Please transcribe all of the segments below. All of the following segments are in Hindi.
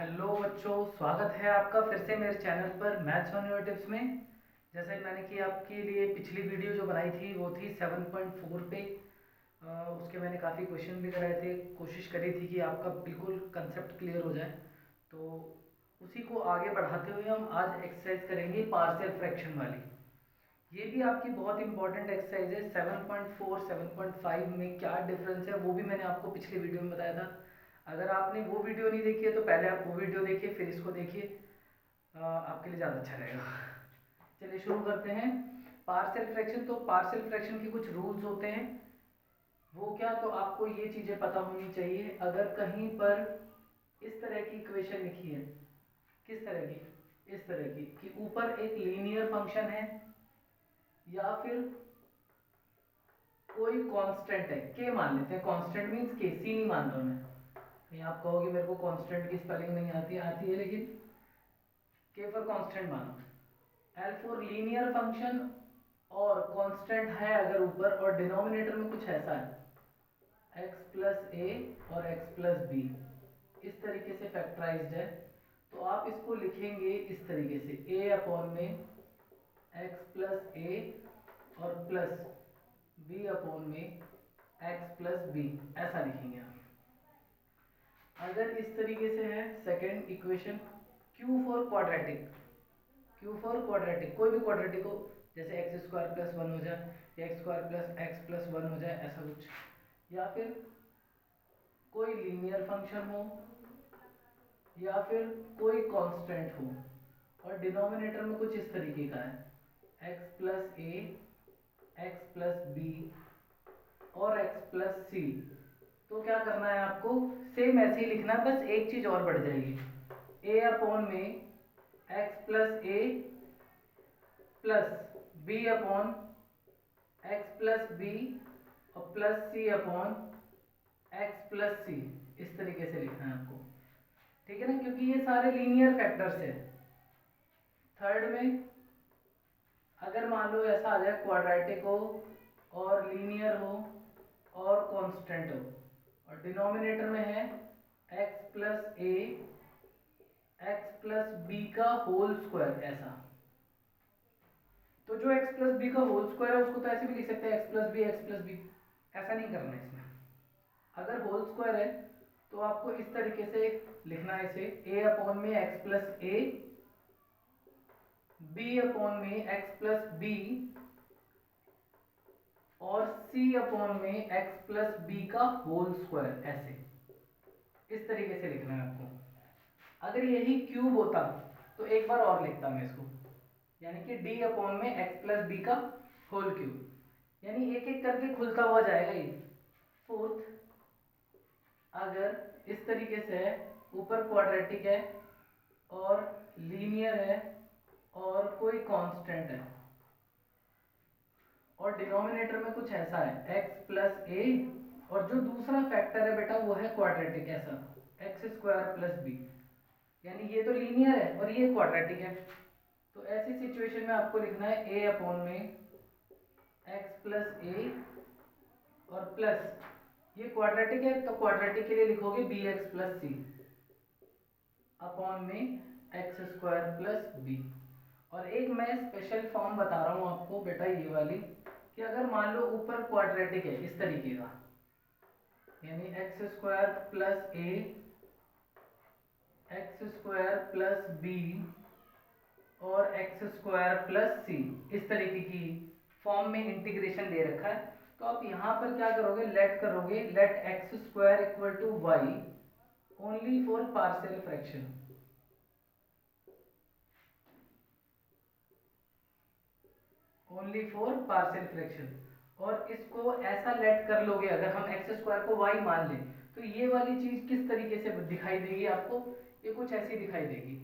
हेलो बच्चों, स्वागत है आपका फिर से मेरे चैनल पर मैथ्स ऑन योर टिप्स में। जैसे मैंने कि आपके लिए पिछली वीडियो जो बनाई थी वो थी 7.4 पे। उसके मैंने काफ़ी क्वेश्चन भी कराए थे, कोशिश करी थी कि आपका बिल्कुल कंसेप्ट क्लियर हो जाए। तो उसी को आगे बढ़ाते हुए हम आज एक्सरसाइज करेंगे पार्शियल फ्रैक्शन वाली। ये भी आपकी बहुत इंपॉर्टेंट एक्सरसाइज है। 7.4 7.5 में क्या डिफरेंस है वो भी मैंने आपको पिछली वीडियो में बताया था। अगर आपने वो वीडियो नहीं देखी है तो पहले आप वो वीडियो देखिए, फिर इसको देखिए, आपके लिए ज़्यादा अच्छा रहेगा। चलिए शुरू करते हैं। पार्शियल फ्रैक्शन, तो पार्शियल फ्रैक्शन के कुछ रूल्स होते हैं। वो क्या, तो आपको ये चीज़ें पता होनी चाहिए। अगर कहीं पर इस तरह की इक्वेशन लिखी है, किस तरह की, इस तरह की कि ऊपर एक लीनियर फंक्शन है या फिर कोई कांस्टेंट है, के मान लेते हैं। कांस्टेंट मींस के, सी नहीं मान रहा मैं। कहीं आप कहोगे मेरे को कांस्टेंट की स्पेलिंग नहीं आती, आती है लेकिन के फॉर कांस्टेंट मानो। एल फॉर लीनियर फंक्शन और कांस्टेंट है अगर ऊपर और डिनोमिनेटर में कुछ ऐसा है x प्लस ए और x प्लस बी, इस तरीके से फैक्टराइज्ड है, तो आप इसको लिखेंगे इस तरीके से a अपॉन में x प्लस ए और प्लस b अपॉन में x प्लस बी, ऐसा लिखेंगे आप। अगर इस तरीके से है second equation, q for quadratic, q for quadratic, कोई भी क्वाड्रेटिक हो, जैसे एक्स स्क्वायर प्लस वन हो जाए या x square plus x plus one हो जाए, ऐसा कुछ। या फिर कोई लीनियर फंक्शन हो या फिर कोई कांस्टेंट हो और डिनोमिनेटर में कुछ इस तरीके का है x plus a, x plus b और एक्स प्लस सी। तो क्या करना है आपको, सेम ऐसे ही लिखना है, बस एक चीज और बढ़ जाएगी। ए अपॉन में x plus a plus b upon x plus b और plus c upon x plus c, इस तरीके से लिखना है आपको। ठीक है ना, क्योंकि ये सारे लीनियर फैक्टर्स है। थर्ड में अगर मान लो ऐसा आ जाए क्वाड्रेटिक हो और लीनियर हो और कांस्टेंट हो और डिनोमिनेटर में है x plus a x plus b का होल स्क्वायर, ऐसा। तो जो x प्लस बी का होल स्क्वायर है उसको तो ऐसे भी लिख सकते हैं x plus b x plus b, ऐसा नहीं करना है इसमें। अगर होल स्क्वायर है तो आपको इस तरीके से लिखना है इसे, a अपॉन में x प्लस ए, b अपॉन में x प्लस बी और c अपॉन में x प्लस बी का होल स्क्वायर, ऐसे इस तरीके से लिखना है आपको। अगर यही क्यूब होता तो एक बार और लिखता मैं इसको, यानी कि d अपॉन में x प्लस बी का होल क्यूब, यानी एक एक करके खुलता हुआ जाएगा ये। फोर्थ, अगर इस तरीके से है, ऊपर क्वाड्रेटिक है और लीनियर है और कोई कांस्टेंट है और डिनोमिनेटर में कुछ ऐसा है x प्लस ए और जो दूसरा फैक्टर है बेटा वो है क्वाड्रेटिक, ऐसा एक्स स्क्वायर प्लस बी, यानी ये तो लीनियर है और ये क्वाड्रेटिक है। तो ऐसी सिचुएशन में आपको लिखना है a अपॉन में x प्लस ए और प्लस, ये क्वाड्रेटिक है तो क्वाड्रेटिक के लिए लिखोगे B x plus c upon में एक्स स्क्वायर प्लस बी। और एक मैं स्पेशल फॉर्म बता रहा हूँ आपको बेटा, ये वाली, कि अगर मान लो ऊपर क्वाड्रेटिक है इस तरीके का, यानी x square plus a x square plus b और एक्स स्क्वायर प्लस सी, इस तरीके की फॉर्म में इंटीग्रेशन दे रखा है, तो आप यहाँ पर क्या करोगे, लेट करोगे, let x square equal to y only for partial fraction. Only for partial fraction. और इसको ऐसा लेट कर लोगे, अगर हम एक्स स्क्वायर को वाई मान लें तो ये वाली चीज किस तरीके से दिखाई देगी आपको, ये कुछ ऐसी दिखाई देगी,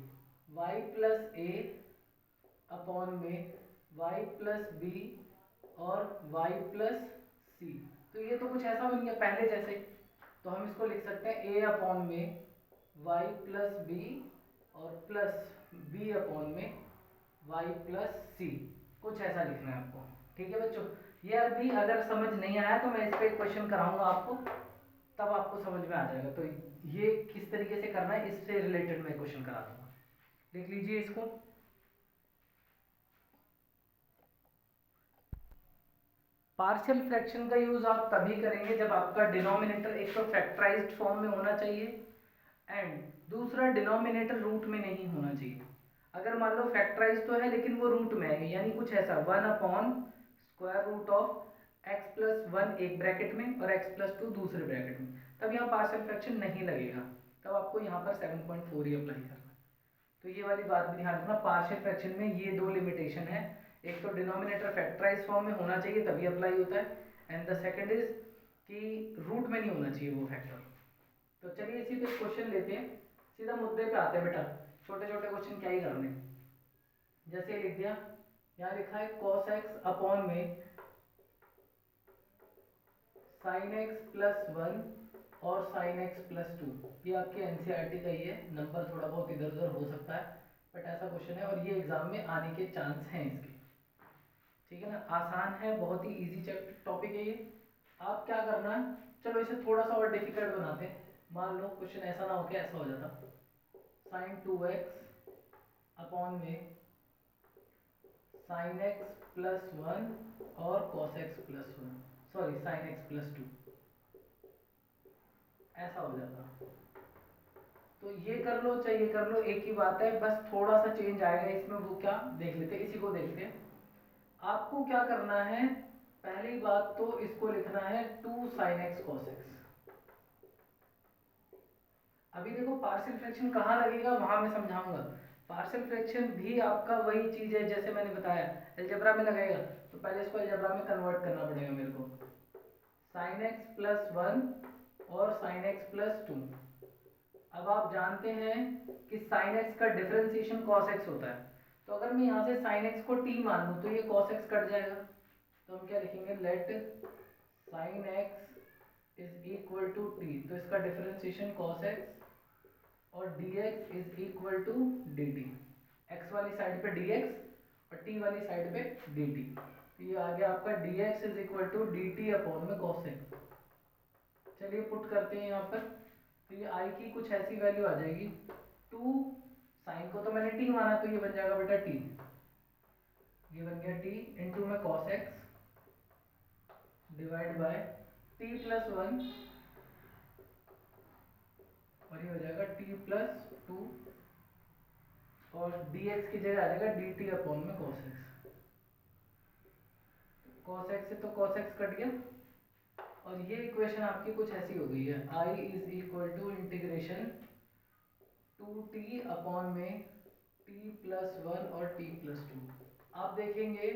वाई प्लस ए अपॉन में वाई प्लस बी और वाई प्लस सी। तो ये तो कुछ ऐसा बन गया पहले जैसे। तो हम इसको लिख सकते हैं ए अपॉन में वाई प्लस बी और प्लस बी अपॉन में वाई प्लस सी, कुछ ऐसा लिखना है आपको। ठीक है बच्चों, ये अभी अगर समझ नहीं आया तो मैं इस पर क्वेश्चन कराऊंगा आपको, तब आपको समझ में आ जाएगा। तो ये किस तरीके से करना है इससे रिलेटेड मैं क्वेश्चन करा दूंगा, देख लीजिए इसको। पार्शियल फ्रैक्शन का यूज आप तभी करेंगे जब आपका डिनोमिनेटर एक तो फैक्टराइज्ड फॉर्म में होना चाहिए एंड दूसरा डिनोमिनेटर रूट में नहीं होना चाहिए। अगर मान लो फैक्टराइज तो है लेकिन वो रूट में है, यानी कुछ ऐसा 1/√ऑफ x प्लस 1 एक ब्रैकेट में और x प्लस 2 दूसरे ब्रैकेट में, तब यहाँ पार्शियल फ्रैक्शन नहीं लगेगा, तब आपको यहाँ पर 7.4 ही अप्लाई करना है। तो ये वाली बात भी ध्यान रखना, पार्शियल फ्रैक्शन में ये दो लिमिटेशन है, एक तो डिनोमिनेटर फैक्टराइज फॉर्म में होना चाहिए तभी अप्लाई होता है एंड द सेकंड इज कि रूट में नहीं होना चाहिए वो फैक्टर। तो चलिए इसी पे क्वेश्चन लेते हैं, सीधा मुद्दे पे आते हैं बेटा, छोटे छोटे क्वेश्चन क्या ही करने। जैसे लिख दिया, यहाँ लिखा है cos x अपॉन में sin x प्लस 1 और sin x प्लस 2। ये आपके एनसीईआरटी का ही है, नंबर थोड़ा बहुत इधर उधर हो सकता है बट ऐसा क्वेश्चन है और ये एग्जाम में आने के चांस हैं इसके, ठीक है ना। आसान है, बहुत ही इजी चैप्टर टॉपिक है ये। आप क्या करना है, चलो इसे थोड़ा सा और डिफिकल्ट बनाते हैं। मान लो क्वेश्चन ऐसा ना हो के ऐसा हो जाता, sin 2x अपॉन में sin x प्लस 1 और cos x plus 1, sorry sin x plus 2, ऐसा हो जाता। तो ये कर लो चाहे ये कर लो एक ही बात है, बस थोड़ा सा चेंज आएगा इसमें, वो क्या देख लेते हैं, इसी को देखते हैं। आपको क्या करना है, पहली बात तो इसको लिखना है 2 sin x cos x। अभी देखो पार्शियल फ्रैक्शन कहाँ लगेगा वहां मैं समझाऊंगा। पार्शियल फ्रैक्शन भी आपका वही चीज है जैसे मैंने बताया, अलजेब्रा में लगेगा तो पहले इसको अलजेब्रा में कन्वर्ट करना पड़ेगा मेरे को। sin x प्लस 1 और sin x प्लस 2। अब आप जानते हैं कि sin x का डिफरेंशिएशन cos x होता है, तो अगर मैं यहाँ से sin x को t मान लूँ तो ये cos x कट जाएगा, तो हम क्या लिखेंगे, let sin x is equal to t, तो इसका डिफरेंशिएशन cos x और dx is equal to dt, x वाली साइड पे dx और t वाली साइड पे dt, तो ये आ गया आपका dx is equal to dt upon में cos x। चलिए पुट करते हैं यहाँ पर, तो ये i की कुछ ऐसी वैल्यू आ जाएगी, 2 साइन को तो मैंने t माना तो ये बन जाएगा बेटा t, ये बन गया t इंटू में cos x divide by t plus 1 और ये हो जाएगा t प्लस 2 और dx की जगह आ जाएगा dt अपॉन में cos x। cos x से तो cos x कट गया और ये इक्वेशन आपकी कुछ ऐसी हो गई है, i is equal to integration 2t upon में t प्लस 1 और t प्लस 2। आप देखेंगे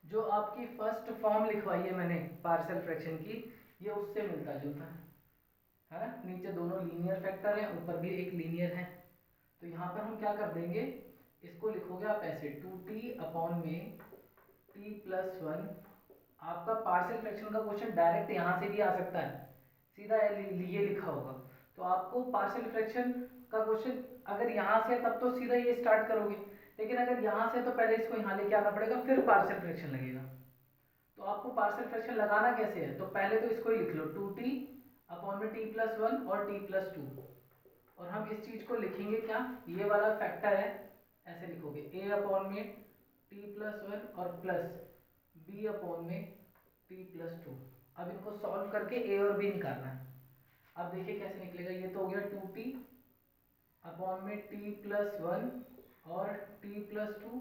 जो आपकी फर्स्ट फॉर्म लिखवाई है मैंने पार्शियल फ्रैक्शन की, ये उससे मिलता जुलता है ना, नीचे दोनों लीनियर फैक्टर हैं, ऊपर भी एक लीनियर है, तो यहाँ पर हम क्या कर देंगे, इसको लिखोगे आप ऐसे 2t अपॉन में t प्लस 1। आपका पार्शियल फ्रैक्शन का क्वेश्चन डायरेक्ट यहाँ से भी आ सकता है, सीधा ये लिखा होगा, तो आपको पार्शियल फ्रैक्शन का क्वेश्चन अगर यहाँ से तब तो सीधा ये स्टार्ट करोगे, लेकिन अगर यहाँ से तो पहले इसको यहाँ लेके आना पड़ेगा फिर पार्शियल फ्रैक्शन लगेगा। तो आपको पार्शियल फ्रैक्शन लगाना कैसे है, तो पहले तो इसको ही लिख लो 2t अपॉन में t प्लस 1 और t प्लस 2, और हम इस चीज को लिखेंगे क्या, ये वाला फैक्टर है, ऐसे लिखोगे a अपॉन में t प्लस 1 और प्लस b अपॉन में t प्लस 2। अब इनको सॉल्व करके a और b निकालना है। अब देखिए कैसे निकलेगा, ये तो हो गया 2t अपॉन में t प्लस 1 और t प्लस 2।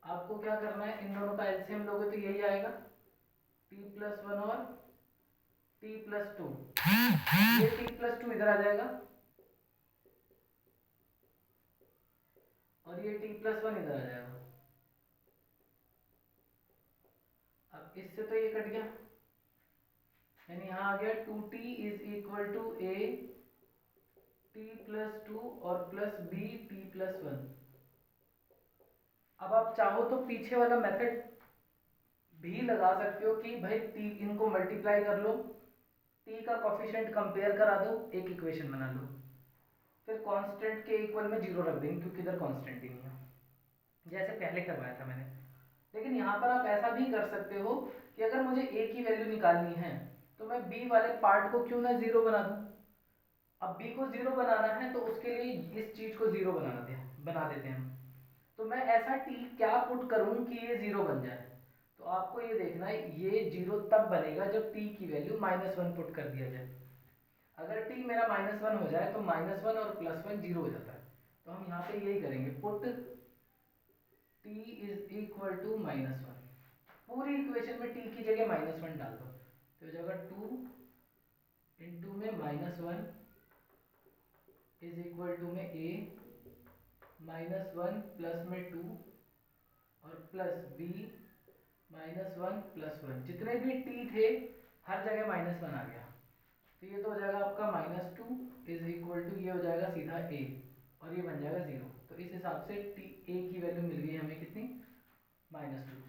आपको क्या करना है, इन दोनों का एलसीएम लोगे तो यही आएगा, t प्लस 1 और t प्लस 2, ये t प्लस 2 इधर आ जाएगा और ये t प्लस 1 इधर आ जाएगा। अब इससे तो ये कट गया, यानी यहाँ आ गया 2t is equal to a t plus 2 और प्लस b t प्लस 1। अब आप चाहो तो पीछे वाला मेथड भी लगा सकते हो कि भाई t इनको मल्टीप्लाई कर लो, t का कोफिशिएंट कंपेयर करा दो, एक इक्वेशन बना लो, फिर कांस्टेंट के इक्वल में 0 रख देंगे क्योंकि इधर कांस्टेंट ही नहीं है, जैसे पहले करवाया था मैंने। लेकिन यहाँ पर आप ऐसा भी कर सकते हो कि अगर मुझे a की वैल्यू निकालनी है तो मैं b वाले पार्ट को क्यों ना 0 बना दूं। अब b को 0 बनाना है तो उसके लिए इस चीज को 0 बना देते हैं हम। तो मैं ऐसा t क्या पुट करूं कि ये 0 बन जाए। तो आपको ये देखना है ये 0 तब बनेगा जब t की वैल्यू -1 पुट कर दिया जाए। अगर t मेरा -1 हो जाए तो -1 और +1 0 हो जाता है। तो हम यहाँ पे यही करेंगे, put t is equal to -1। पूरी इक्वेशन में t की जगह -1 डाल दो तो हो जाएगा 2 इंटू में -1 इज इक्वल टू में a -1 प्लस में 2 और प्लस b -1 +1। जितने भी t थे हर जगह -1 आ गया। तो ये तो हो जाएगा आपका -2 इज इक्वल टू ये हो जाएगा सीधा a और ये बन जाएगा 0। तो इस हिसाब से t a की वैल्यू मिल गई हमें कितनी, -2।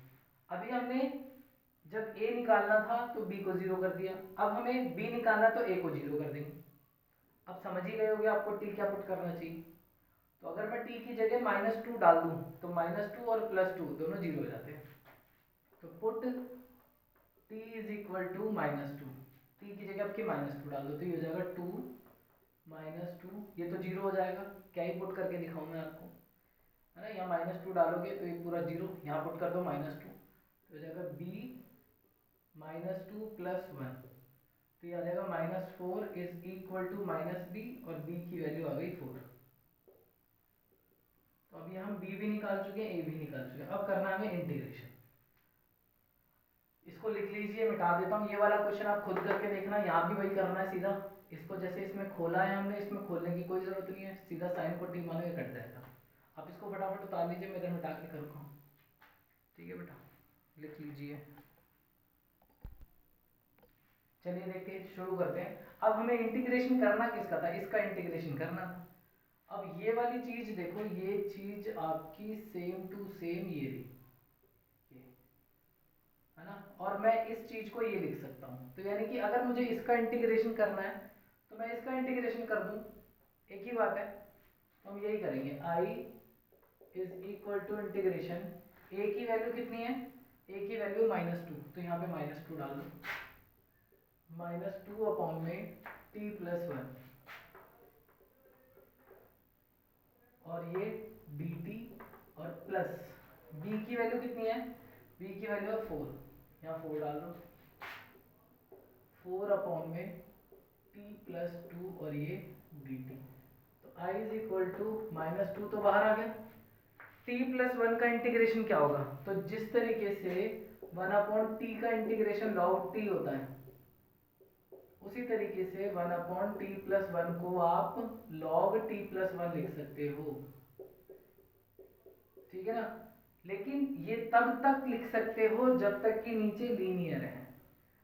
अभी हमने जब a निकालना था तो b को 0 कर दिया, अब हमें b निकालना तो a को 0 कर देंगे। अब समझ ही गए होगे आपको t क्या पुट करना चाहिए। तो अगर मैं t की जगह -2 डाल दूं तो -2 और +2 दोनों 0 हो जाते हैं। तो put t is equal to -2, t की जगह आपके -2 डाल दो तो ये हो जाएगा 2 -2, ये तो 0 हो जाएगा। क्या ही पुट करके दिखाऊं मैं आपको, है ना। यहाँ -2 डालोगे तो ये पूरा 0, यहाँ पुट कर दो -2 तो हो जाएगा b -2 + 1 तो ये आ जाएगा -4 इज इक्वल टू -b और b की वैल्यू आ गई 4। तो अभी हम b भी निकाल चुके हैं, a भी निकाल चुके हैं। अब करना है हमें इंटीग्रेशन। इसको लिख लीजिए, मिटा देता हूँ। ये वाला क्वेश्चन आप खुद करके देखना, यहाँ भी वही करना है सीधा। इसको जैसे इसमें खोला है हमने, इसमें खोलने की कोई जरूरत नहीं है, सीधा साइन को t मानो ये कट जाएगा। आप इसको फटाफट उतार लीजिए, मैं इधर मिटा के करूँगा। ठीक है बेटा, लिख लीजिए। चलिए देखते हैं, शुरू करते हैं। अब हमें इंटीग्रेशन करना किसका था, इसका इंटीग्रेशन करना था। अब ये वाली चीज देखो, ये चीज आपकी सेम टू सेम ये रही, है ना। और मैं इस चीज को ये लिख सकता हूँ। तो यानी कि अगर मुझे इसका इंटीग्रेशन करना है तो मैं इसका इंटीग्रेशन कर दूं, एक ही बात है। तो हम यही करेंगे, i is equal to integration, a की वैल्यू कितनी है, a की वैल्यू -2 तो यहाँ पे -2 डाल दो, -2 अपॉन में t + 1 और ये dt और प्लस b की वैल्यू कितनी है, b की वैल्यू है 4, यहाँ 4 डाल दो, 4 अपॉन में t + 2 और ये dt। तो i इज इक्वल टू -2 तो बाहर आ गया। t + 1 का इंटीग्रेशन क्या होगा, तो जिस तरीके से 1/t का इंटीग्रेशन log t होता है, उसी तरीके से 1/t + 1 को आप log t + 1 लिख सकते हो। ठीक है ना। लेकिन ये तब तक लिख सकते हो जब तक कि नीचे लीनियर है।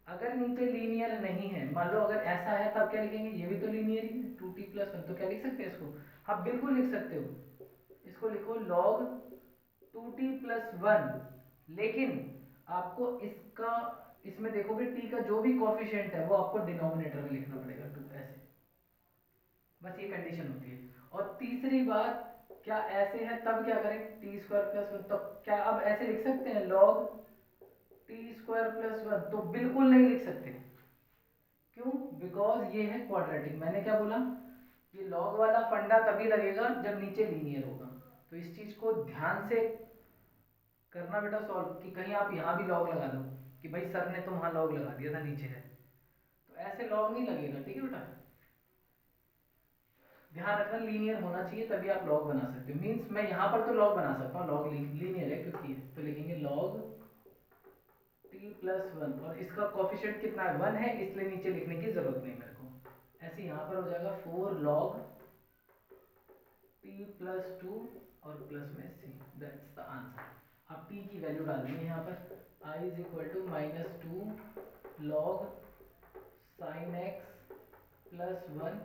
अगर नीचे लीनियर नहीं है, मान लो अगर ऐसा है तब क्या लिखेंगे, ये भी तो लीनियर ही है 2t + 1, तो क्या लिख सकते हैं इसको, आप बिल्कुल लिख सकते हो। इसको लिखो log 2t + 1। लेकिन आपको इसका, इसमें देखोगे t का जो भी कॉफिशिएंट है वो आपको डिनोमिनेटर में लिखना पड़ेगा 2, ऐसे। बस ये कंडीशन होती है। और तीसरी बात, क्या ऐसे है तब क्या करें, t² + 1, तो क्या अब ऐसे लिख सकते हैं log t² + 1, तो बिल्कुल नहीं लिख सकते। क्यों, बिकॉज ये है क्वाड्रेटिक। मैंने क्या बोला, ये log वाला फंडा तभी लगेगा जब नीचे लीनियर होगा। तो इस चीज को ध्यान से करना बेटा सॉल्व, कि कहीं आप यहाँ भी log लगा दो कि भाई सर ने तो वहां log लगा दिया था, नीचे है, तो ऐसे log नहीं लगेगा। ठीक है बेटा, ध्यान रखना लीनियर होना चाहिए तभी आप लॉग बना सकते हो। मींस मैं यहाँ पर तो लॉग बना सकता हूँ, लॉग लीनियर है क्योंकि है, तो लिखेंगे log t + 1 और इसका कोफिशिएंट कितना है, 1 है, इसलिए नीचे लिखने की जरूरत नहीं मेरे को। ऐसे यहाँ पर हो जाएगा 4 log t + 2 और प्लस में c, दैट्स द आंसर। अब t की वैल्यू डाल देंगे यहाँ पर, i is equal to -2 log sin x + 1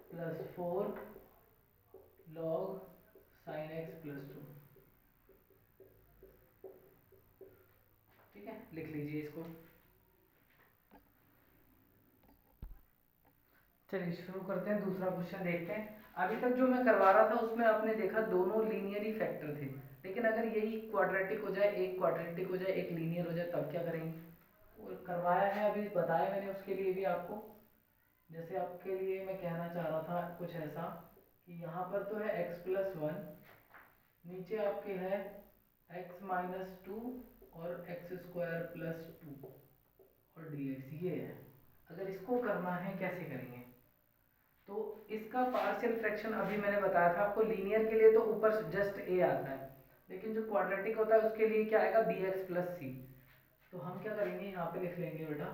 + 4 log sin x + 2। ठीक है, लिख लीजिए इसको। चलिए शुरू करते हैं, दूसरा क्वेश्चन देखते हैं। अभी तक जो मैं करवा रहा था उसमें आपने देखा दोनों लीनियर ही फैक्टर थे, लेकिन अगर यही क्वाड्रेटिक हो जाए, एक क्वाड्रेटिक हो जाए, एक लीनियर हो जाए, तब क्या करेंगे, करवाया है अभी, बताया मैंने उसके लिए भी आपको। जैसे आपके लिए मैं कहना चाह रहा था कुछ ऐसा कि यहाँ पर तो है x+1, नीचे आपके है x-2 और x² + 2 और dx, ये है। अगर इसको करना है कैसे करेंगे, तो इसका पार्शियल फ्रैक्शन अभी मैंने बताया था आपको, लीनियर के लिए तो ऊपर जस्ट a आता है, लेकिन जो क्वाड्रेटिक होता है उसके लिए क्या आएगा, bx+c। तो हम क्या करेंगे, यहाँ पे लिख लेंगे बेटा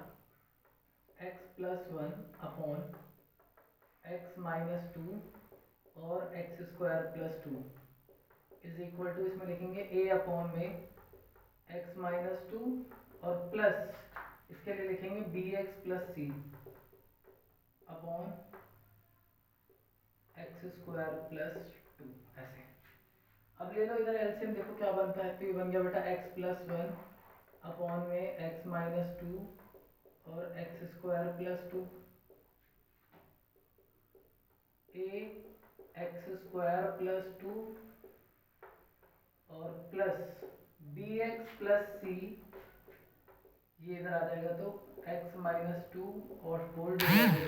x+1 अपॉन x-2 और x² + 2 इज इक्वल टू, इसमें लिखेंगे a अपॉन में x-2 और प्लस इसके लिए लिखेंगे bx+c अपॉन x² + 2 ऐसे। अब ले लो इधर एलसीएम, देखो क्या बनता है। तो ये बन गया बेटा x+1 अपॉन में x-2 और x² + 2 a x² + 2 और प्लस bx+c, ये इधर आ जाएगा तो x-2 और होल डिवाइडेड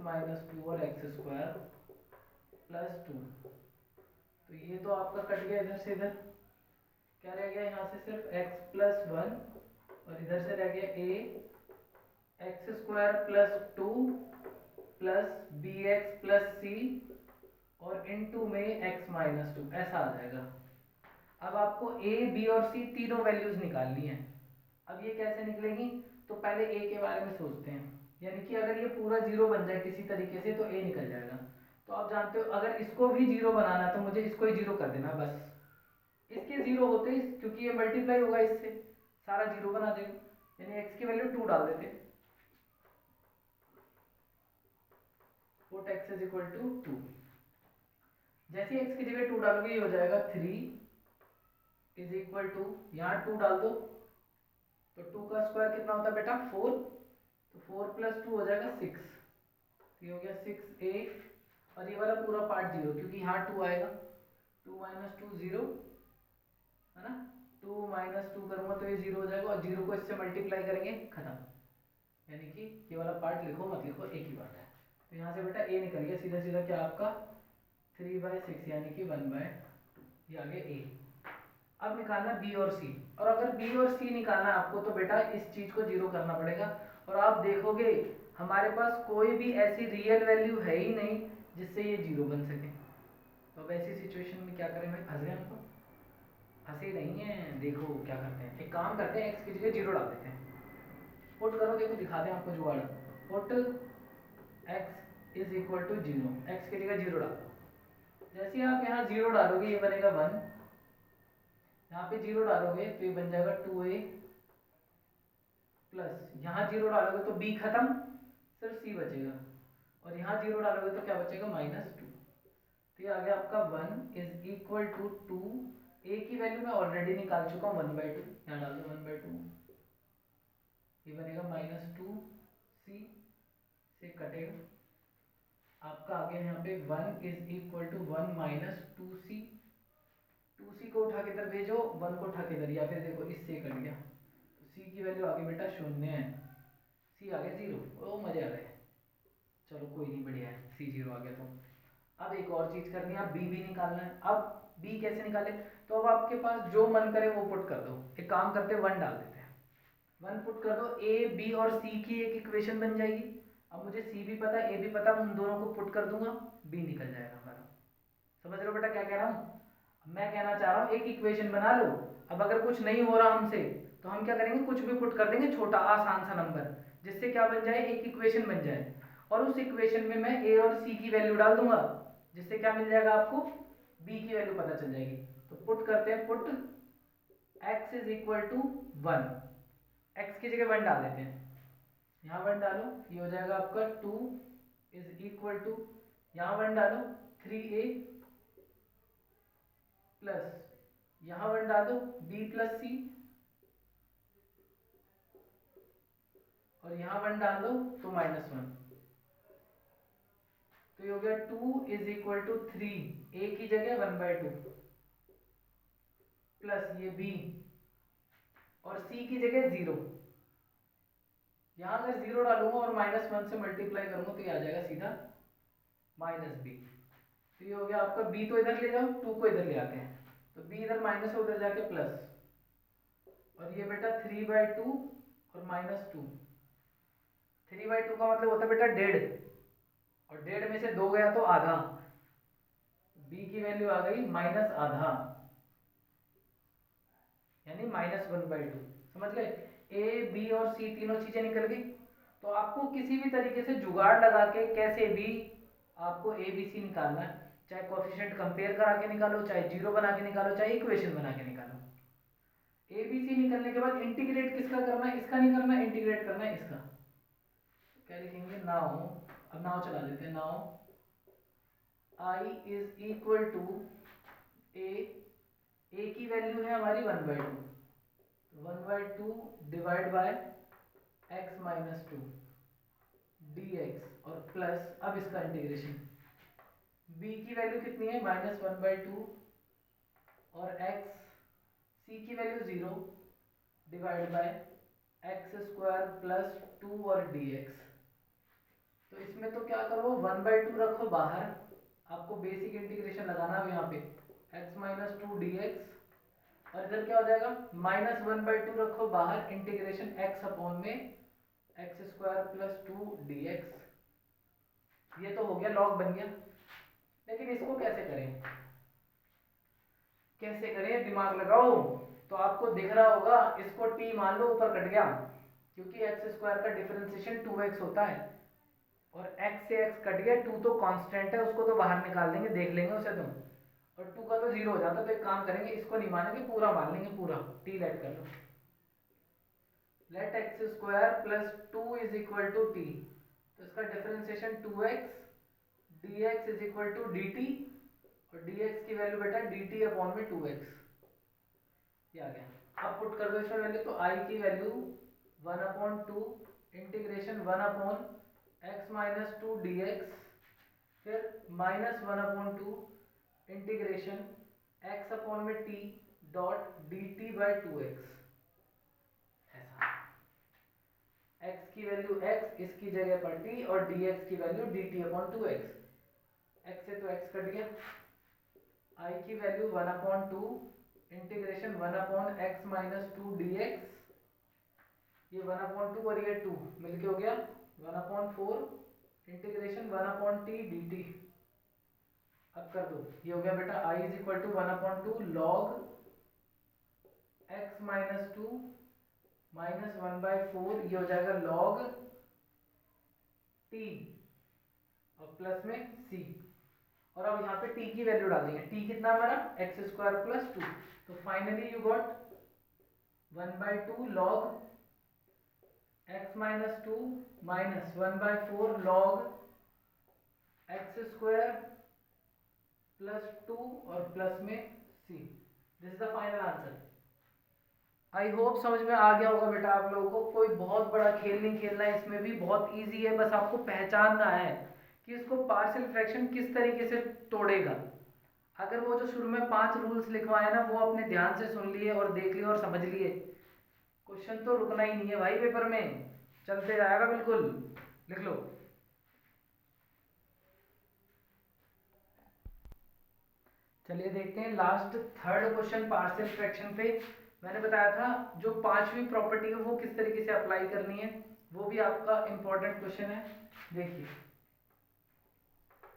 बाय x-2 और x² + 2। तो ये तो आपका कट गया इधर से इधर, क्या रह गया यहाँ से, सिर्फ x+1 और इधर से रह गया a x² + 2 प्लस bx+c और इनटू में x-2, ऐसा आ जाएगा। अब आपको a, b और c तीनों वैल्यूज निकालनी है। अब ये कैसे निकलेगी, तो पहले a के बारे में सोचते हैं, यानी कि अगर ये पूरा जीरो बन जाए किसी तरीके से तो a निकल जाएगा। तो आप जानते हो अगर इसको भी जीरो बनाना है तो मुझे इसको ही जीरो कर देना बस। इसके जीरो होते ही, क्योंकि ये मल्टीप्लाई होगा इससे, सारा जीरो बना देगा, यानी x की वैल्यू 2 डाल देते, पुट x = 2। जैसे x की जगह 2 डालोगे ये हो जाएगा 3 इज इक्वल टू, यहाँ 2 डाल दो तो 2 का स्क्वायर कितना होता है बेटा 4, तो 4 + 2 हो जाएगा 6, ये हो गया 6a। और ये वाला पूरा पार्ट जीरो, क्योंकि यहाँ 2 आएगा, 2 - 2 0 है ना, 2 - 2 करूँगा तो ये 0 हो जाएगा, और 0 को इससे मल्टीप्लाई करेंगे खत्म, यानी कि ये वाला पार्ट लिखो मत लिखो एक ही बात है। तो यहाँ से बेटा a निकल गया सीधा सीधा, क्या आपका 3/6 यानी कि 1/2, ये आ गया a। अब निकालना b और c, और अगर b और c निकालना है आपको तो बेटा इस चीज को जीरो करना पड़ेगा। और आप देखोगे हमारे पास कोई भी ऐसी रियल वैल्यू है ही नहीं जिससे ये जीरो बन सके। तो अब ऐसी सिचुएशन में क्या करें भाई, फंस गए हम तो, फंसे नहीं है। देखो क्या करते हैं, एक काम करते हैं, x की जगह जीरो डाल देते हैं, पुट करो, देखो दिखाते हैं आपको जुगाड़। पुट x = 0, x की जगह जीरो डालो। जैसे आप यहाँ जीरो डालोगे ये बनेगा 1, यहाँ पे जीरो डालोगे तो ये बन जाएगा 2a, प्लस यहाँ जीरो डालोगे तो b खत्म, सिर्फ c बचेगा, और यहाँ जीरो डालोगे तो क्या बचेगा -2। तो ये आ गया आपका 1 = 2। a की वैल्यू मैं ऑलरेडी निकाल चुका हूँ 1/2, यहाँ डाल दो 1/2, ये बनेगा -2c से कटेगा आपका आ गया यहाँ पे 1 = 1 - 2c। 2c को उठा के इधर भेजो, 1 को उठा के इधर, या फिर देखो इससे कट गया तो c की वैल्यू आ गई बेटा 0 है, c आ गया 0। ओ मजे आ गए, चलो कोई नहीं, बढ़िया है, c 0 आ गया। तो अब एक और चीज करनी है, अब b भी निकालना है। अब b कैसे निकाले, तो अब आपके पास जो मन करे वो पुट कर दो। एक काम करते हैं 1 डाल देते हैं, 1 पुट कर दो, a b और c की एक इक्वेशन बन जाएगी। अब मुझे c भी पता है a भी पता, उन दोनों को पुट कर दूंगा, b निकल जाएगा हमारा। समझ रहे हो बेटा क्या कह रहा हूँ, मैं कहना चाह रहा हूँ एक इक्वेशन बना लो। अब अगर कुछ नहीं हो रहा हमसे तो हम क्या करेंगे, कुछ भी पुट कर देंगे, छोटा आसान सा नंबर, जिससे क्या बन जाए, एक इक्वेशन बन जाए, और उस इक्वेशन में मैं a और c की वैल्यू डाल दूंगा, जिससे क्या मिल जाएगा आपको, b की वैल्यू पता चल जाएगी। तो पुट करते हैं, पुट x = 1, x की जगह 1 डाल देते हैं, यहाँ 1 डालो, ये हो जाएगा आपका 2 = यहाँ 1 डालो 3a, प्लस यहाँ 1 डाल दो b + c, और यहाँ 1 डाल दो तो -1। तो ये हो गया 2 = 3, a की जगह 1/2, प्लस ये b और c की जगह 0, यहाँ अगर 0 डालूंगा और -1 से मल्टीप्लाई करूंगा तो ये आ जाएगा सीधा -b। तो ये हो गया आपका b, तो इधर ले जाओ, 2 को इधर ले आते हैं, तो b इधर माइनस है, उधर जाके प्लस, और ये बेटा 3/2 और -2। 3/2 का मतलब होता है बेटा 1.5, और 1.5 में से 2 गया तो आधा, b की वैल्यू आ गई -आधा, यानी -1/2। समझ गए? a b और c तीनों चीजें निकल गई। तो आपको किसी भी तरीके से जुगाड़ लगा के कैसे भी आपको a b c निकालना है, चाहे कोएफिशिएंट कंपेयर करा के निकालो, चाहे जीरो बना के निकालो, चाहे इक्वेशन बना के निकालो। a b c निकलने के बाद इंटीग्रेट किसका करना है? इसका नहीं करना, इंटीग्रेट करना है इसका। क्या लिखेंगे? नाउ, अब नाउ चला देते हैं। Now i is equal to a की वैल्यू है हमारी 1/2, 1/2 divide by x minus 2 dx, और प्लस, अब इसका इंटीग्रेशन, b की वैल्यू कितनी है? -1/2, और x, c की value 0 divide by x² plus 2 और dx। तो इसमें तो क्या करो, 1/2 रखो बाहर, आपको बेसिक इंटीग्रेशन लगाना है यहाँ पे, x माइनस 2 dx, और इधर क्या हो जाएगा? -1/2 रखो बाहर, इंटीग्रेशन x अपॉन में x² प्लस 2 dx। ये तो हो गया, लॉग बन गया। लेकिन इसको कैसे करें? कैसे करें? दिमाग लगाओ। तो आपको दिख रहा होगा, इसको t मान लो, ऊपर कट गया, क्योंकि x² का डिफरेंशिएशन 2x होता है, और x से x कट गया, 2 तो कांस्टेंट है, उसको तो बाहर निकाल देंगे, देख लेंगे उसे तुम, और 2 का तो 0 हो जाता। तो एक काम करेंगे, इसको नहीं मानेंगे, पूरा मान लेंगे, पूरा t लेट कर लो, let x² plus 2 is equal to t। तो इसका differentiation 2x, dx is equal to dt, और dx की वैल्यू बेटा dt अपॉन में 2x, ये आ गया। अब पुट कर दो इसमें वैल्यू, तो i की value 1/2 integration 1/x minus 2 dx, फिर -1/2 इंटीग्रेशन x अपॉन में t dot dt by 2x। ऐसा x की वैल्यू x, इसकी जगह पर t, और dx की value dt upon 2x। x से तो x कट गया, i की value 1/2 integration 1/x minus 2 dx, ये 1/2 और ये 2 मिलके हो गया 1/4 इंटीग्रेशन 1/t dt। अब कर दो, ये हो गया बेटा i is equal to 1/2 log x minus 2 minus 1/4, ये हो जाएगा लॉग t, और प्लस में c, और अब यहाँ पे t की वैल्यू डाल देंगे। t कितना हमारा? x² plus 2। तो finally you got 1/2 log x minus 2 minus 1/4 log x² plus 2 और प्लस में c। This is the final answer. I hope समझ में आ गया होगा बेटा आप लोगों को। कोई बहुत बड़ा खेल नहीं खेलना है, इसमें भी बहुत इजी है, बस आपको पहचानना है कि इसको पार्शियल फ्रैक्शन किस तरीके से तोड़ेगा। अगर वो जो शुरू में 5 रूल्स लिखवाए ना, वो अपने ध्यान से सुन लिए और देख लिए और समझ लिए, क्वेश्चन तो रुकना ही नहीं है भाई, पेपर में चलते जाएगा बिल्कुल। लिख लो। चलिए देखते हैं last third question partial fraction पे। मैंने बताया था जो 5वीं प्रॉपर्टी है वो किस तरीके से अप्लाई करनी है, वो भी आपका इंपॉर्टेंट क्वेश्चन है। देखिए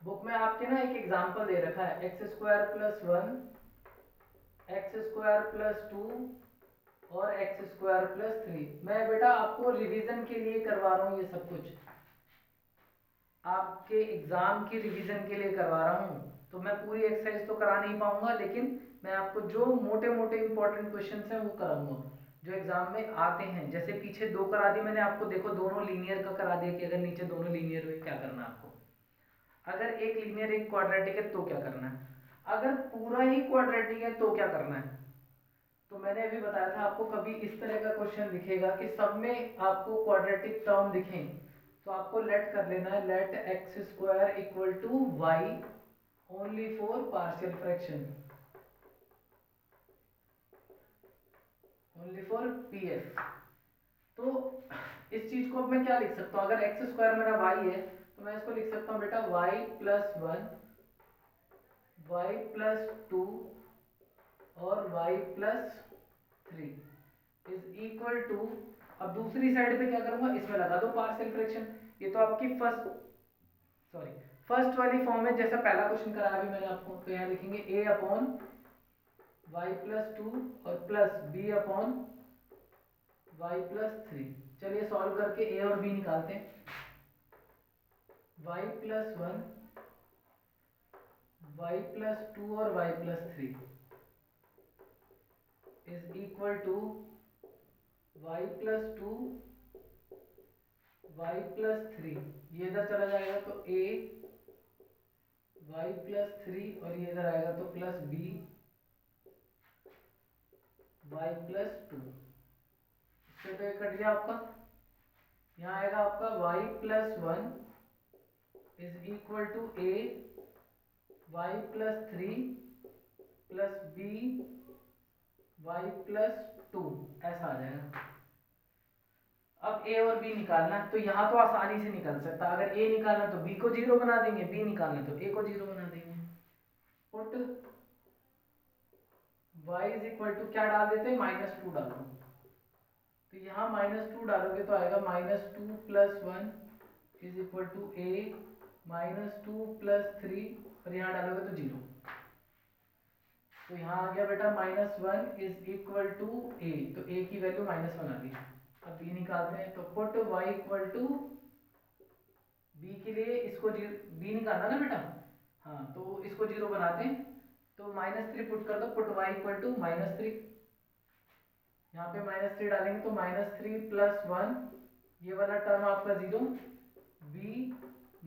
बुक में आपके ना एक एग्जांपल दे रखा है, x² प्लस 1, x² प्लस 2 और x² प्लस 3। मैं बेटा आपको रिवीजन के लिए करवा रहा हूँ, ये सब कुछ आपके एग्जाम की रिवीजन के लिए करवा रहा हूँ। तो मैं पूरी एक्सरसाइज तो करा नहीं पाऊंगा, लेकिन मैं आपको जो मोटे मोटे इंपॉर्टेंट क्वेश्चंस हैं वो कराऊंगा जो एग्जाम में आते हैं। जैसे पीछे 2 करा दी मैंने आपको, देखो दोनों लीनियर का करा दिया कि अगर नीचे दोनों लीनियर हुए क्या करना है आपको, अगर एक लीनियर एक क्वाड्रेटिक है तो क्या करना है, अगर पूरा ही क्वाड्रेटिक है तो क्या करना है। तो मैंने अभी बताया था आपको, कभी इस तरह का क्वेश्चन दिखेगा कि सब में आपको क्वाड्रेटिक टर्म दिखें, तो आपको लेट कर लेना है, let x² equal to y only for partial fraction, only for pf। तो इस चीज को अब मैं क्या लिख सकता हूँ, अगर एक्स स्क्वायर मेरा वाई है तो मैं इसको लिख सकता हूँ बेटा y plus one, y plus two और y plus three is equal to, अब दूसरी साइड पे क्या करूंगा, इसमें लगा दो पार्शियल फ्रैक्शन। ये तो आपकी फर्स्ट वाली फॉर्म है जैसा पहला क्वेश्चन कराया अभी मैंने आपको। तो यहाँ लिखेंगे a upon y plus two और plus b upon y plus three. चलिए सॉल्व करके a और b निकालते हैं। y plus one, y plus two और y plus three is equal to y plus two, y plus three, ये इधर चला जाएगा तो a वाई प्लस थ्री और ये इधर आएगा तो plus b y plus two. इससे तो ये कट गया आपका। यहाँ आएगा आपका y plus one is equal to a y plus three plus b y plus two, ऐसा आ जाएगा। अब a और b निकालना है तो यहाँ तो आसानी से निकल सकता है। अगर a निकालना तो b को जीरो बना देंगे, b निकालना तो a को जीरो बना देंगे। Put y is equal to क्या डाल देते हैं, माइनस टू डालो। तो यहाँ माइनस टू डालोगे तो आएगा minus two plus one is equal to a minus two plus three, और यहाँ डालोगे तो जीरो। तो यहाँ आ गया बेटा minus one is equal to a, तो a की वैल्यू माइनस वन आ गई। अब b निकालते हैं तो put y equal to b के लिए इसको b निकालना ना बेटा, हाँ तो इसको जीरो बनाते हैं। तो माइनस थ्री पुट कर दो, put y equal to minus three, यहाँ पे माइनस थ्री डालेंगे तो माइनस थ्री प्लस वन, ये वाला टर्म आपका zero, b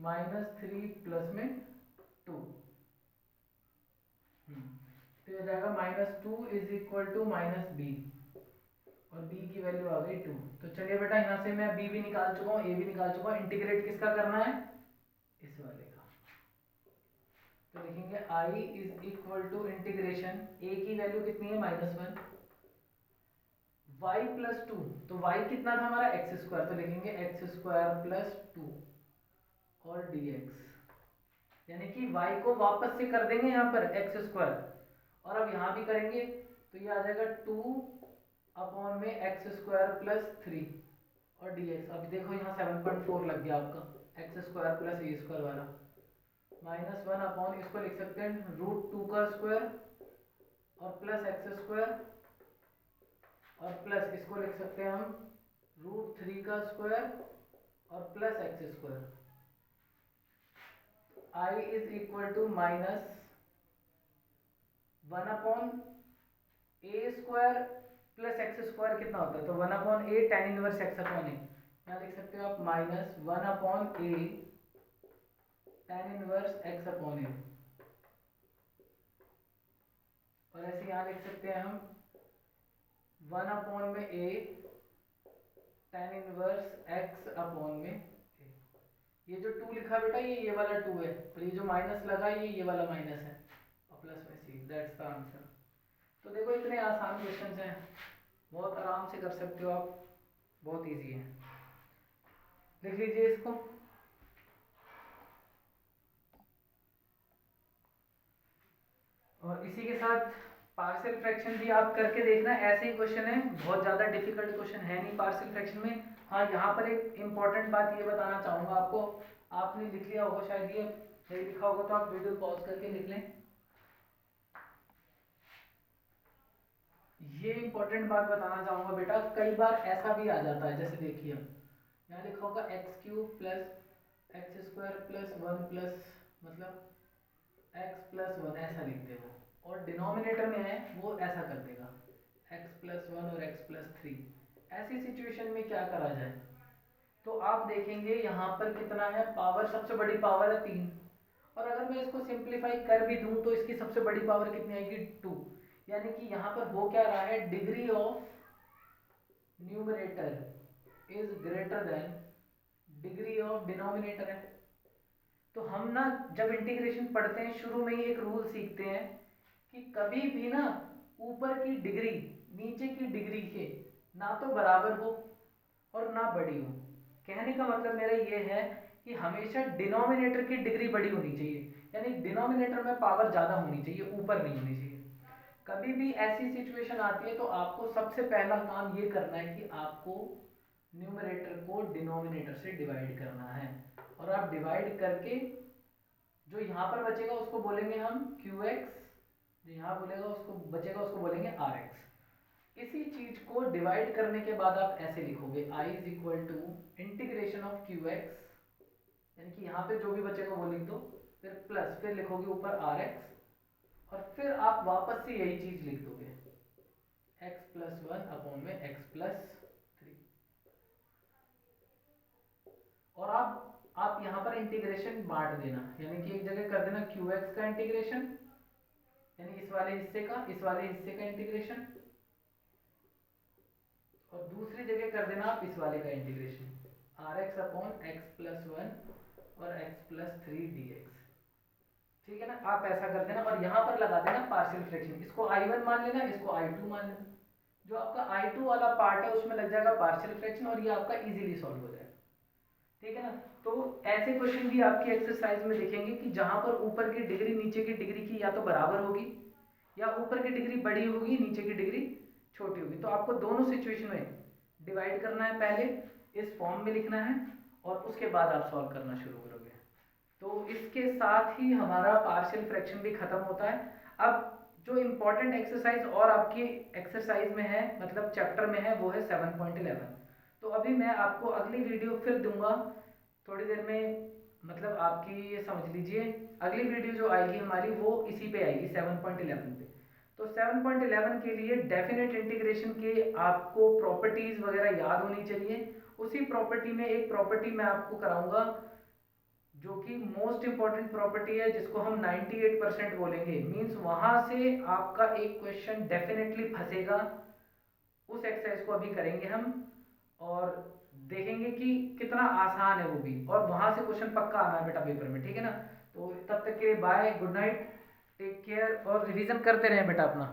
minus three plus में टू, तो ये जाएगा minus two is equal to minus b, और b की वैल्यू आ गई टू। तो चलिए बेटा यहाँ से मैं b भी निकाल चुका हूँ, a भी निकाल चुका हूँ। इंटीग्रेट किसका करना है, इस वाले का। तो लिखेंगे i is equal to integration, a की वैल्यू कितनी है minus one, y plus two, तो y कितना था हमारा एक्स स्क्वायर, तो लिखेंगे एक्स स्क्वायर प्लस टू और dx, यानी कि y को वापस से कर देंगे यहाँ पर एक्स स्क्वायर, और अब यहाँ भी करेंगे तो ये आ जाएगा टू अपॉन में एक्स स्क्वायर प्लस थ्री और dx। अभी देखो यहाँ 7.4 लग गया आपका x square plus a square वाला, माइनस वन अपॉन इसको लिख सकते हैं रूट टू का स्क्वायर और प्लस एक्स स्क्वायर, और प्लस इसको लिख सकते हैं हम रूट थ्री का स्क्वायर और plus x square. I is equal to minus one upon a square plus x square कितना होता है, तो वन अपॉन ए टेन इनवर्स एक्स अपॉन ए, यहाँ लिख सकते हो आप माइनस वन अपॉन ए टेन इनवर्स एक्स अपॉन ए, और ऐसे यहाँ लिख सकते हैं हम वन अपॉन में ए टेन इनवर्स एक्स अपॉन में ए। ये जो टू लिखा बेटा ये वाला टू है, और ये जो माइनस लगा ये वाला माइनस है, और प्लस में सी, दैट्स द आंसर। तो देखो इतने आसान क्वेश्चंस हैं, बहुत आराम से कर सकते हो आप, बहुत इजी है। लिख लीजिए इसको। और इसी के साथ पार्शियल फ्रैक्शन भी आप करके देखना, ऐसे ही क्वेश्चन है, बहुत ज़्यादा डिफिकल्ट क्वेश्चन है नहीं पार्शियल फ्रैक्शन में। हाँ यहाँ पर एक इम्पॉर्टेंट बात ये बताना चाहूँगा आपको, आपने लिख लिया होगा शायद, ये नहीं लिखा होगा तो आप वीडियो पॉज करके लिख लें। ये इम्पोर्टेंट बात बताना चाहूँगा बेटा, कई बार ऐसा भी आ जाता है, जैसे देखिए यहाँ लिखा होगा x cube plus x square plus one plus मतलब एक्स प्लस वन, ऐसा लिखते हो, और डिनोमिनेटर में है वो ऐसा कर देगा एक्स प्लस वन और एक्स प्लस थ्री। ऐसी सिचुएशन में क्या करा जाए, तो आप देखेंगे यहाँ पर कितना है पावर, सबसे बड़ी पावर है तीन, और अगर मैं इसको सिंप्लीफाई कर भी दूं तो इसकी सबसे बड़ी पावर कितनी आएगी, टू। यानी कि यहाँ पर हो क्या रहा है, degree of numerator is greater than degree of denominator है। तो हम ना जब इंटीग्रेशन पढ़ते हैं शुरू में ही एक रूल सीखते हैं कि कभी भी ना ऊपर की डिग्री नीचे की डिग्री के ना तो बराबर हो और ना बड़ी हो। कहने का मतलब मेरा ये है कि हमेशा डिनोमिनेटर की डिग्री बड़ी होनी चाहिए, यानी डिनोमिनेटर में पावर ज़्यादा होनी चाहिए, ऊपर नहीं होनी चाहिए। कभी भी ऐसी सिचुएशन आती है तो आपको सबसे पहला काम ये करना है कि आपको न्यूमरेटर को डिनोमिनेटर से डिवाइड करना है, और आप डिवाइड करके जो यहाँ पर बचेगा उसको बोलेंगे हम QX, जो यहाँ बोलेगा उसको बचेगा उसको बोलेंगे RX। इसी चीज को डिवाइड करने के बाद आप ऐसे लिखोगे I is equal to integration of QX, यानी कि यहाँ पे जो भी बचेगा वो लिख दो, फिर प्लस, फिर लिखोगे ऊपर RX, और फिर आप वापस से यही चीज लिख दोगे x प्लस 1 अपॉन में x प्लस 3। और आप यहाँ पर इंटीग्रेशन बांट देना, यानी कि एक जगह कर देना QX का इंटीग्रेशन, यानी इस वाले हिस्से का, इस वाले हिस्से का इंटीग्रेशन, और दूसरी जगह कर देना आप इस वाले का integration, RX upon x plus 1 और x प्लस 3 dx। ठीक है ना, आप ऐसा कर देना और यहाँ पर लगा देना पार्शियल फ्रैक्शन, इसको I1 मान लेना, इसको I2 मान लेना। जो आपका I2 वाला पार्ट है उसमें लग जाएगा पार्शियल फ्रैक्शन, और ये आपका इजीली सॉल्व हो जाएगा। ठीक है ना, तो ऐसे क्वेश्चन भी आपकी एक्सरसाइज में देखेंगे कि जहां पर ऊपर की डिग्री नीचे की डिग्री की या तो बराबर होगी, या ऊपर की डिग्री बड़ी होगी, नीचे की डिग्री छोटी होगी। तो आपको दोनों सिचुएशन में डिवाइड करना है, पहले इस फॉर्म में लिखना है, और उसके बाद आप सॉल्व करना शुरू करोगे। तो इसके साथ ही हमारा पार्शियल फ्रैक्शन भी खत्म होता है। अब जो इम्पोर्टेंट एक्सरसाइज और आपकी एक्सरसाइज में है, मतलब चैप्टर में है, वो है 7.11। तो अभी मैं आपको अगली वीडियो फिर दूंगा थोड़ी देर में, मतलब आपकी ये समझ लीजिए अगली वीडियो जो आएगी हमारी वो इसी पे आएगी 7.11 पे। तो 7.11 के लिए डेफिनेट इंटीग्रेशन के आपको प्रॉपर्टीज वगैरह याद होनी चाहिए। उसी प्रॉपर्टी में एक प्रॉपर्टी मैं आपको कराऊंगा जो कि मोस्ट इंपॉर्टेंट प्रॉपर्टी है, जिसको हम 98% बोलेंगे, मींस वहां से आपका एक क्वेश्चन डेफिनेटली फंसेगा। उस एक्सरसाइज को अभी करेंगे हम, और देखेंगे कि कितना आसान है वो भी, और वहां से क्वेश्चन पक्का आना है बेटा पेपर में। ठीक है ना, तो तब तक के bye, good night, take care, और रिवीजन करते रहें बेटा अपना।